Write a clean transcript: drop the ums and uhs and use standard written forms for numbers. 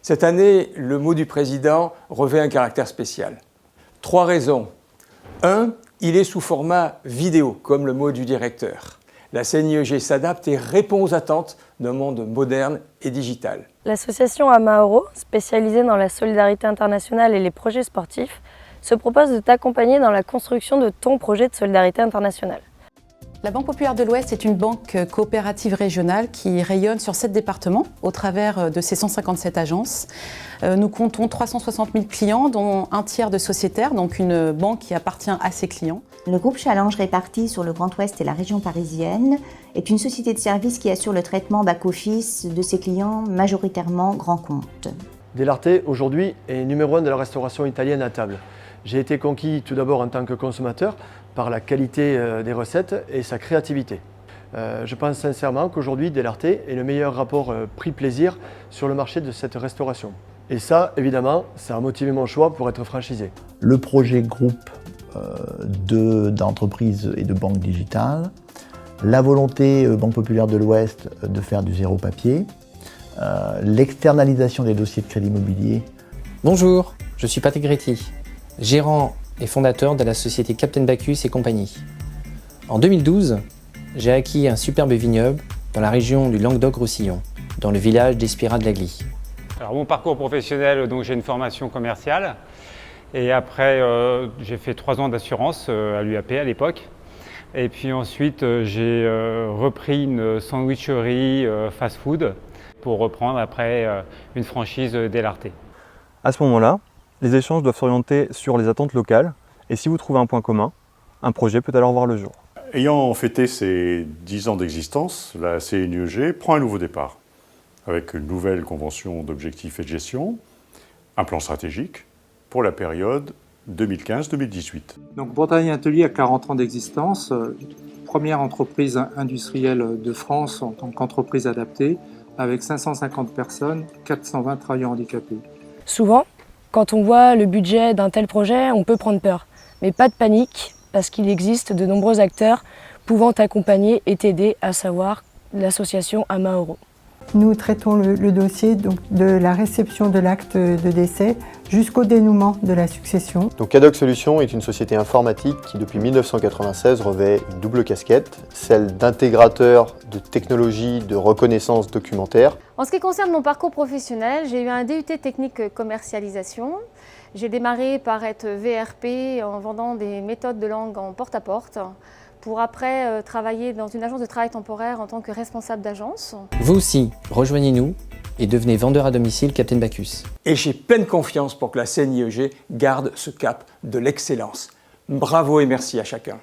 Cette année, le mot du président revêt un caractère spécial. 3 raisons. 1. Il est sous format vidéo, comme le mot du directeur. La CNIEG s'adapte et répond aux attentes d'un monde moderne et digital. L'association Amaoro, spécialisée dans la solidarité internationale et les projets sportifs, se propose de t'accompagner dans la construction de ton projet de solidarité internationale. La Banque Populaire de l'Ouest est une banque coopérative régionale qui rayonne sur 7 départements au travers de ses 157 agences. Nous comptons 360 000 clients, dont un tiers de sociétaires, donc une banque qui appartient à ses clients. Le groupe Challenge, réparti sur le Grand Ouest et la région parisienne, est une société de services qui assure le traitement back-office de ses clients, majoritairement grands comptes. Delarte, aujourd'hui, est numéro 1 de la restauration italienne à table. J'ai été conquis tout d'abord en tant que consommateur par la qualité des recettes et sa créativité. Je pense sincèrement qu'aujourd'hui, Delarte est le meilleur rapport prix-plaisir sur le marché de cette restauration. Et ça, évidemment, ça a motivé mon choix pour être franchisé. Le projet groupe d'entreprises et de banques digitales, la volonté Banque Populaire de l'Ouest de faire du zéro papier, l'externalisation des dossiers de crédit immobilier. Bonjour, je suis Patrick Gretti, gérant et fondateur de la société Captain Bacchus et compagnie. En 2012, j'ai acquis un superbe vignoble dans la région du Languedoc-Roussillon, dans le village d'Espira de la Glie. Alors mon parcours professionnel, donc j'ai une formation commerciale et après j'ai fait 3 ans d'assurance à l'UAP à l'époque. Et puis ensuite j'ai repris une sandwicherie fast-food pour reprendre après une franchise Delarte. À ce moment-là, les échanges doivent s'orienter sur les attentes locales et si vous trouvez un point commun, un projet peut alors voir le jour. Ayant fêté ses 10 ans d'existence, la CNIEG prend un nouveau départ avec une nouvelle convention d'objectifs et de gestion, un plan stratégique pour la période 2015-2018. Donc Bretagne Atelier a 40 ans d'existence, première entreprise industrielle de France en tant qu'entreprise adaptée, avec 550 personnes, 420 travailleurs handicapés. Souvent, quand on voit le budget d'un tel projet, on peut prendre peur. Mais pas de panique, parce qu'il existe de nombreux acteurs pouvant t'accompagner et t'aider, à savoir l'association Amaoro. Nous traitons le dossier donc, de la réception de l'acte de décès jusqu'au dénouement de la succession. Donc Cadoc Solutions est une société informatique qui depuis 1996 revêt une double casquette, celle d'intégrateur de technologies de reconnaissance documentaire. En ce qui concerne mon parcours professionnel, j'ai eu un DUT technique commercialisation. J'ai démarré par être VRP en vendant des méthodes de langue en porte-à-porte. Pour après travailler dans une agence de travail temporaire en tant que responsable d'agence. Vous aussi, rejoignez-nous et devenez vendeur à domicile Captain Bacchus. Et j'ai pleine confiance pour que la CNIEG garde ce cap de l'excellence. Bravo et merci à chacun.